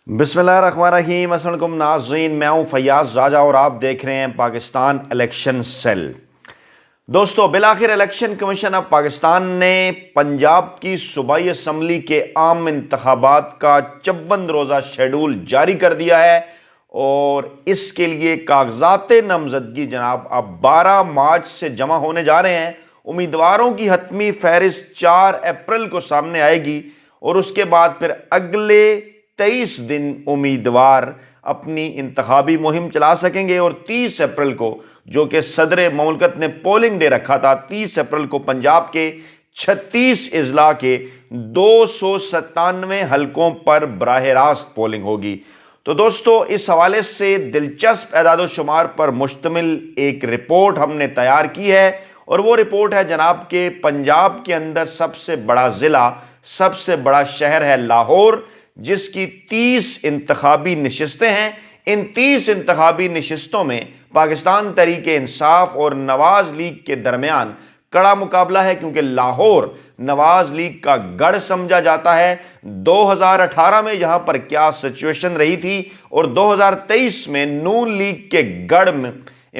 بسم اللہ الرحمن الرحیم۔ السلام علیکم ناظرین، میں ہوں فیاض راجہ اور آپ دیکھ رہے ہیں پاکستان الیکشن سیل۔ دوستو، بالآخر الیکشن کمیشن آف پاکستان نے پنجاب کی صوبائی اسمبلی کے عام انتخابات کا 54 روزہ شیڈول جاری کر دیا ہے اور اس کے لیے کاغذات نامزدگی جناب اب 12 مارچ سے جمع ہونے جا رہے ہیں۔ امیدواروں کی حتمی فہرست 4 اپریل کو سامنے آئے گی اور اس کے بعد پھر اگلے 23 دن امیدوار اپنی انتخابی مہم چلا سکیں گے اور 30 اپریل کو، جو کہ صدر مملکت نے پولنگ ڈے رکھا تھا، 30 اپریل کو پنجاب کے 36 اضلاع کے 297 حلقوں پر براہ راست پولنگ ہوگی۔ تو دوستو، اس حوالے سے دلچسپ اعداد و شمار پر مشتمل ایک رپورٹ ہم نے تیار کی ہے اور وہ رپورٹ ہے جناب کہ پنجاب کے اندر سب سے بڑا ضلع، سب سے بڑا شہر ہے لاہور، جس کی 30 انتخابی نشستیں ہیں۔ ان 30 انتخابی نشستوں میں پاکستان تحریک انصاف اور نواز لیگ کے درمیان کڑا مقابلہ ہے، کیونکہ لاہور نواز لیگ کا گڑھ سمجھا جاتا ہے۔ 2018 میں یہاں پر کیا سچویشن رہی تھی اور 2023 میں نون لیگ کے گڑھ میں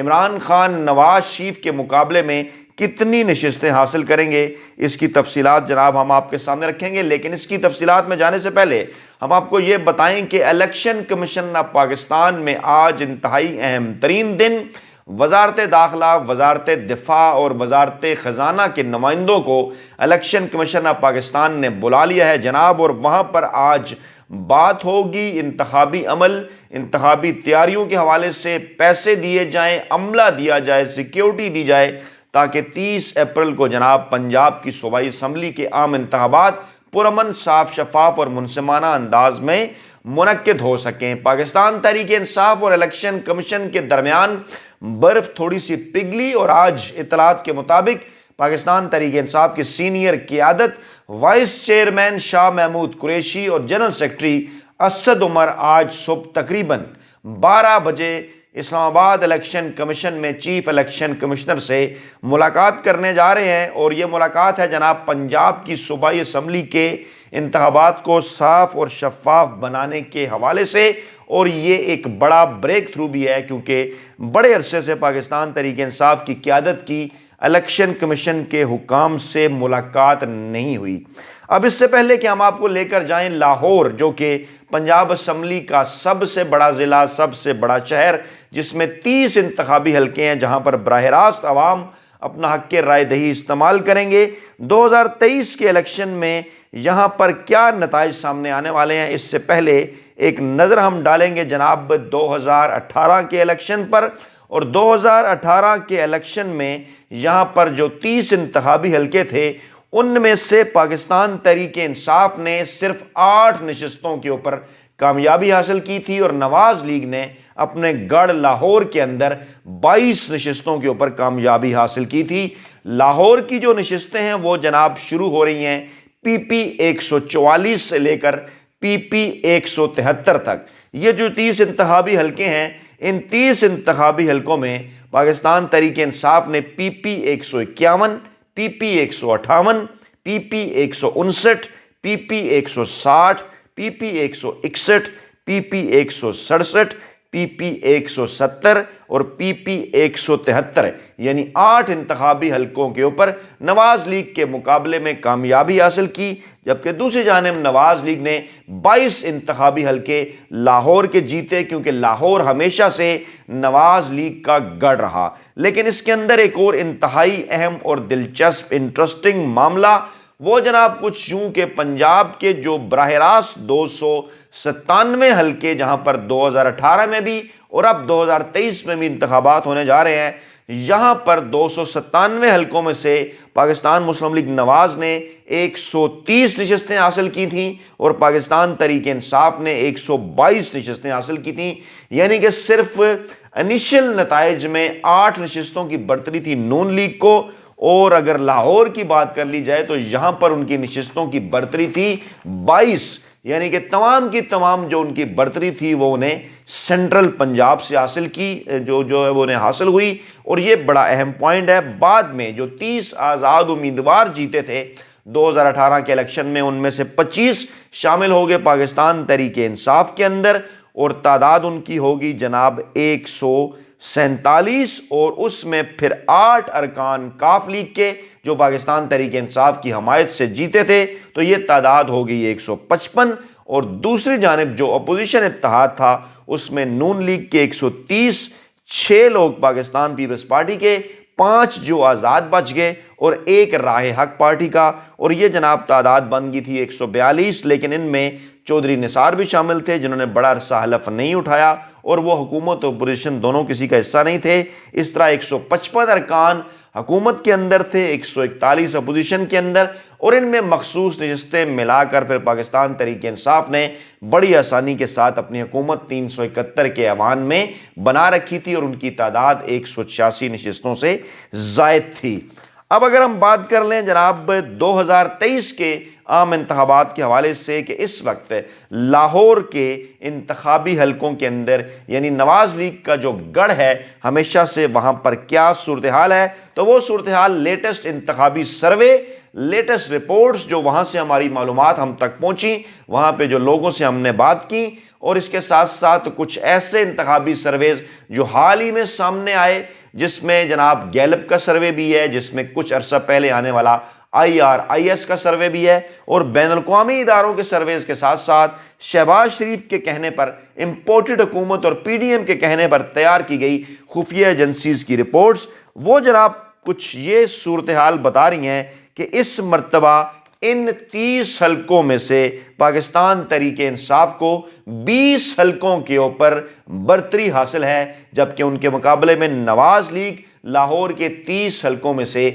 عمران خان نواز شریف کے مقابلے میں کتنی نشستیں حاصل کریں گے، اس کی تفصیلات جناب ہم آپ کے سامنے رکھیں گے۔ لیکن اس کی تفصیلات میں جانے سے پہلے ہم آپ کو یہ بتائیں کہ الیکشن کمیشن آف پاکستان میں آج انتہائی اہم ترین دن وزارت داخلہ، وزارت دفاع اور وزارت خزانہ کے نمائندوں کو الیکشن کمیشن آف پاکستان نے بلا لیا ہے جناب، اور وہاں پر آج بات ہوگی انتخابی عمل، انتخابی تیاریوں کے حوالے سے پیسے دیے جائیں، عملہ دیا جائے، سیکیورٹی دی جائے، تاکہ 30 اپریل کو جناب پنجاب کی صوبائی اسمبلی کے عام انتخابات پرامن، صاف، شفاف اور منصفانہ انداز میں منعقد ہو سکیں۔ پاکستان تحریک انصاف اور الیکشن کمیشن کے درمیان برف تھوڑی سی پگھلی اور آج اطلاعات کے مطابق پاکستان تحریک انصاف کی سینئر قیادت، وائس چیئرمین شاہ محمود قریشی اور جنرل سیکرٹری اسد عمر آج صبح تقریباً 12 بجے اسلام آباد الیکشن کمیشن میں چیف الیکشن کمشنر سے ملاقات کرنے جا رہے ہیں، اور یہ ملاقات ہے جناب پنجاب کی صوبائی اسمبلی کے انتخابات کو صاف اور شفاف بنانے کے حوالے سے، اور یہ ایک بڑا بریک تھرو بھی ہے کیونکہ بڑے عرصے سے پاکستان تحریک انصاف کی قیادت کی الیکشن کمیشن کے حکام سے ملاقات نہیں ہوئی۔ اب اس سے پہلے کہ ہم آپ کو لے کر جائیں لاہور، جو کہ پنجاب اسمبلی کا سب سے بڑا ضلع، سب سے بڑا شہر، جس میں 30 انتخابی حلقے ہیں جہاں پر براہ راست عوام اپنا حق رائے دہی استعمال کریں گے، 2023 کے الیکشن میں یہاں پر کیا نتائج سامنے آنے والے ہیں، اس سے پہلے ایک نظر ہم ڈالیں گے جناب 2018 کے الیکشن پر۔ اور 2018 کے الیکشن میں یہاں پر جو 30 انتخابی حلقے تھے، ان میں سے پاکستان تحریک انصاف نے صرف 8 نشستوں کے اوپر کامیابی حاصل کی تھی اور نواز لیگ نے اپنے گڑھ لاہور کے اندر 22 نشستوں کے اوپر کامیابی حاصل کی تھی۔ لاہور کی جو نشستیں ہیں وہ جناب شروع ہو رہی ہیں پی پی 144 سے لے کر پی پی 173 تک۔ یہ جو 30 انتخابی حلقے ہیں، ان 30 انتخابی حلقوں میں پاکستان تحریک انصاف نے پی پی 151، پی پی 158، پی پی 159، پی پی 160، پی پی 161، پی پی 167، پی پی 170 اور پی پی 173، یعنی 8 انتخابی حلقوں کے اوپر نواز لیگ کے مقابلے میں کامیابی حاصل کی، جبکہ دوسری جانب نواز لیگ نے 22 انتخابی حلقے لاہور کے جیتے، کیونکہ لاہور ہمیشہ سے نواز لیگ کا گڑھ رہا۔ لیکن اس کے اندر ایک اور انتہائی اہم اور دلچسپ انٹرسٹنگ معاملہ وہ جناب کچھ یوں کہ پنجاب کے جو براہ راست 297 حلقے، جہاں پر 2018 میں بھی اور اب 2023 میں بھی انتخابات ہونے جا رہے ہیں، یہاں پر 297 حلقوں میں سے پاکستان مسلم لیگ نواز نے 130 نشستیں حاصل کی تھیں اور پاکستان تحریک انصاف نے 122 نشستیں حاصل کی تھیں، یعنی کہ صرف انیشل نتائج میں 8 نشستوں کی برتری تھی نون لیگ کو، اور اگر لاہور کی بات کر لی جائے تو یہاں پر ان کی نشستوں کی برتری تھی 22، یعنی کہ تمام کی تمام جو ان کی برتری تھی وہ انہیں سینٹرل پنجاب سے حاصل کی، جو ہے وہ انہیں حاصل ہوئی۔ اور یہ بڑا اہم پوائنٹ ہے، بعد میں جو 30 آزاد امیدوار جیتے تھے 2018 کے الیکشن میں ان میں سے 25 شامل ہو گئے پاکستان تحریک انصاف کے اندر، اور تعداد ان کی ہوگی جناب 147، اور اس میں پھر 8 ارکان کاف لیگ کے جو پاکستان تحریک انصاف کی حمایت سے جیتے تھے، تو یہ تعداد ہو گئی 155، اور دوسری جانب جو اپوزیشن اتحاد تھا اس میں نون لیگ کے 130، 6 لوگ پاکستان پیپلز پارٹی کے، 5 جو آزاد بچ گئے، اور 1 راہ حق پارٹی کا، اور یہ جناب تعداد بن گئی تھی 142، لیکن ان میں چودھری نثار بھی شامل تھے جنہوں نے بڑا عرصہ حلف نہیں اٹھایا، اور وہ حکومت اور اپوزیشن دونوں کسی کا حصہ نہیں تھے۔ اس طرح 155 ارکان حکومت کے اندر تھے، 141 اپوزیشن کے اندر، اور ان میں مخصوص نشستیں ملا کر پھر پاکستان تحریک انصاف نے بڑی آسانی کے ساتھ اپنی حکومت 371 کے ایوان میں بنا رکھی تھی، اور ان کی تعداد 186 نشستوں سے زائد تھی۔ اب اگر ہم بات کر لیں جناب 2023 کے عام انتخابات کے حوالے سے کہ اس وقت لاہور کے انتخابی حلقوں کے اندر یعنی نواز لیگ کا جو گڑھ ہے ہمیشہ سے وہاں پر کیا صورتحال ہے، تو وہ صورتحال لیٹسٹ انتخابی سروے، لیٹسٹ رپورٹس جو وہاں سے ہماری معلومات ہم تک پہنچی، وہاں پہ جو لوگوں سے ہم نے بات کی، اور اس کے ساتھ ساتھ کچھ ایسے انتخابی سرویز جو حال ہی میں سامنے آئے، جس میں جناب گیلپ کا سروے بھی ہے، جس میں کچھ عرصہ پہلے آنے والا IRIS کا سروے بھی ہے، اور بین الاقوامی اداروں کے سرویز کے ساتھ ساتھ شہباز شریف کے کہنے پر، امپورٹڈ حکومت اور PDM کے کہنے پر تیار کی گئی خفیہ ایجنسیز کی رپورٹس، وہ جناب کچھ یہ صورتحال بتا رہی ہیں کہ اس مرتبہ ان 30 حلقوں میں سے پاکستان تحریک انصاف کو 20 حلقوں کے اوپر برتری حاصل ہے، جبکہ ان کے مقابلے میں نواز لیگ لاہور کے 30 حلقوں میں سے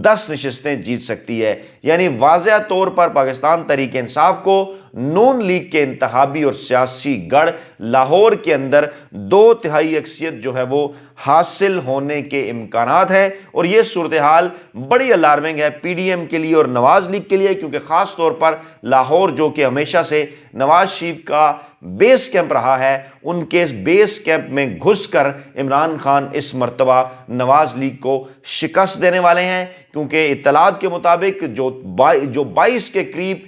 10 نشستیں جیت سکتی ہے۔ یعنی واضح طور پر پاکستان تحریک انصاف کو نون لیگ کے انتخابی اور سیاسی گڑھ لاہور کے اندر 2/3 اکثریت جو ہے وہ حاصل ہونے کے امکانات ہیں، اور یہ صورتحال بڑی الارمنگ ہے PDM کے لیے اور نواز لیگ کے لیے، کیونکہ خاص طور پر لاہور جو کہ ہمیشہ سے نواز شریف کا بیس کیمپ رہا ہے، ان کے بیس کیمپ میں گھس کر عمران خان اس مرتبہ نواز لیگ کو شکست دینے والے ہیں، کیونکہ اطلاعات کے مطابق جو 22 کے قریب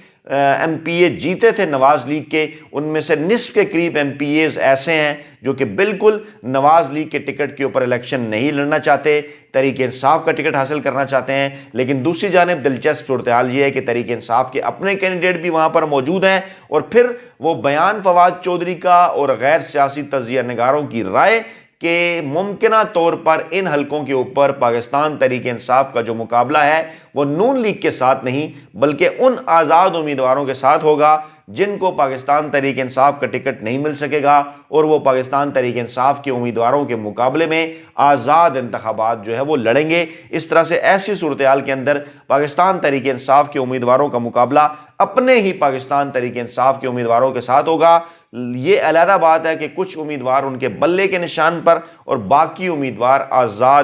MPA جیتے تھے نواز لیگ کے، ان میں سے نصف کے قریب MPAs ایسے ہیں جو کہ بالکل نواز لیگ کے ٹکٹ کے اوپر الیکشن نہیں لڑنا چاہتے، تحریک انصاف کا ٹکٹ حاصل کرنا چاہتے ہیں۔ لیکن دوسری جانب دلچسپ صورتحال یہ ہے کہ تحریک انصاف کے اپنے کینڈیڈیٹ بھی وہاں پر موجود ہیں، اور پھر وہ بیان فواد چودھری کا اور غیر سیاسی تجزیہ نگاروں کی رائے کہ ممکنہ طور پر ان حلقوں کے اوپر پاکستان تحریک انصاف کا جو مقابلہ ہے وہ نون لیگ کے ساتھ نہیں بلکہ ان آزاد امیدواروں کے ساتھ ہوگا جن کو پاکستان تحریک انصاف کا ٹکٹ نہیں مل سکے گا، اور وہ پاکستان تحریک انصاف کے امیدواروں کے مقابلے میں آزاد انتخابات جو ہے وہ لڑیں گے۔ اس طرح سے ایسی صورتحال کے اندر پاکستان تحریک انصاف کے امیدواروں کا مقابلہ اپنے ہی پاکستان تحریک انصاف کے امیدواروں کے ساتھ ہوگا۔ یہ علیحدہ بات ہے کہ کچھ امیدوار ان کے بلے کے نشان پر اور باقی امیدوار آزاد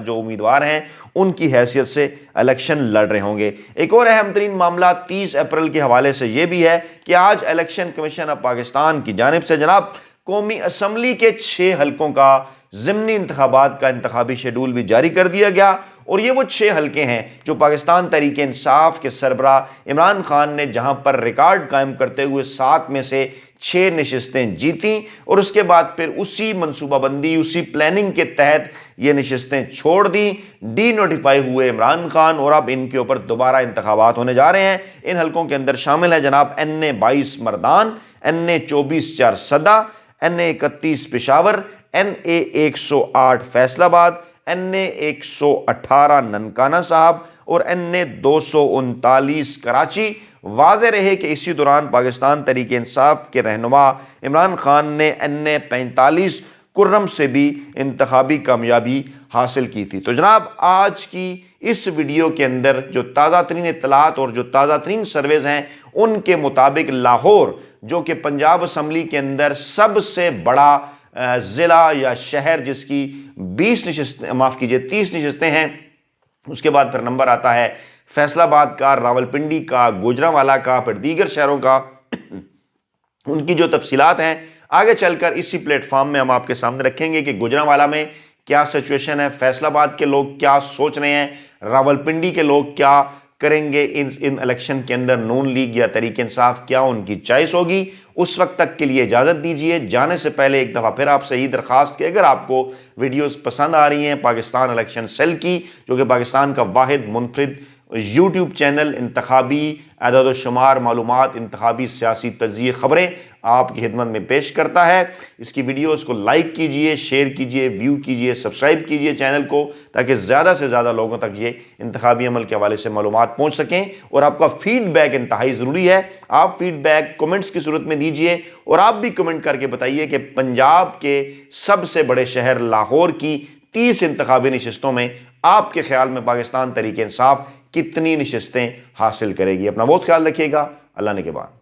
جو امیدوار ہیں ان کی حیثیت سے الیکشن لڑ رہے ہوں گے۔ ایک اور اہم ترین معاملہ 30 اپریل کے حوالے سے یہ بھی ہے کہ آج الیکشن کمیشن آف پاکستان کی جانب سے جناب قومی اسمبلی کے 6 حلقوں کا ضمنی انتخابات کا انتخابی شیڈول بھی جاری کر دیا گیا، اور یہ وہ 6 حلقے ہیں جو پاکستان تحریک انصاف کے سربراہ عمران خان نے جہاں پر ریکارڈ قائم کرتے ہوئے 7 میں سے 6 نشستیں جیتیں، اور اس کے بعد پھر اسی منصوبہ بندی، اسی پلاننگ کے تحت یہ نشستیں چھوڑ دیں، ڈی نوٹیفائی ہوئے عمران خان، اور اب ان کے اوپر دوبارہ انتخابات ہونے جا رہے ہیں۔ ان حلقوں کے اندر شامل ہے جناب NA 22 مردان، NA 24 Charsadda, NA 31 Peshawar, NA 108 Faisal آباد، NA 118 ننکانہ صاحب، اور NA 239 کراچی۔ واضح رہے کہ اسی دوران پاکستان تحریک انصاف کے رہنما عمران خان نے NA 45 کرم سے بھی انتخابی کامیابی حاصل کی تھی۔ تو جناب آج کی اس ویڈیو کے اندر جو تازہ ترین اطلاعات اور جو تازہ ترین سرویز ہیں ان کے مطابق لاہور جو کہ پنجاب اسمبلی کے اندر سب سے بڑا ضلع یا شہر جس کی 30 نشستیں ہیں، اس کے بعد پھر نمبر آتا ہے فیصل آباد کا، راولپنڈی کا، گوجرانوالہ کا، پھر دیگر شہروں کا۔ ان کی جو تفصیلات ہیں آگے چل کر اسی پلیٹ فارم میں ہم آپ کے سامنے رکھیں گے کہ گوجرانوالہ میں کیا سچویشن ہے، فیصل آباد کے لوگ کیا سوچ رہے ہیں، راولپنڈی کے لوگ کیا کریں گے ان الیکشن کے اندر نون لیگ یا تحریک انصاف کیا ان کی چوائس ہوگی. اس وقت تک کے لیے اجازت دیجیے. جانے سے پہلے ایک دفعہ پھر آپ سے یہی درخواست کہ اگر آپ کو ویڈیوز پسند آ رہی ہیں پاکستان الیکشن سیل کی، جو کہ پاکستان کا واحد منفرد یوٹیوب چینل انتخابی اعداد و شمار، معلومات، انتخابی سیاسی تجزیے، خبریں آپ کی خدمت میں پیش کرتا ہے، اس کی ویڈیوز کو لائک کیجئے، شیئر کیجئے، ویو کیجئے، سبسکرائب کیجئے چینل کو، تاکہ زیادہ سے زیادہ لوگوں تک یہ انتخابی عمل کے حوالے سے معلومات پہنچ سکیں. اور آپ کا فیڈ بیک انتہائی ضروری ہے. آپ فیڈ بیک کمنٹس کی صورت میں دیجئے، اور آپ بھی کمنٹ کر کے بتائیے کہ پنجاب کے سب سے بڑے شہر لاہور کی 30 انتخابی نشستوں میں آپ کے خیال میں پاکستان تحریک انصاف کتنی نشستیں حاصل کرے گی. اپنا بہت خیال رکھیے گا. اللہ نے کے بعد.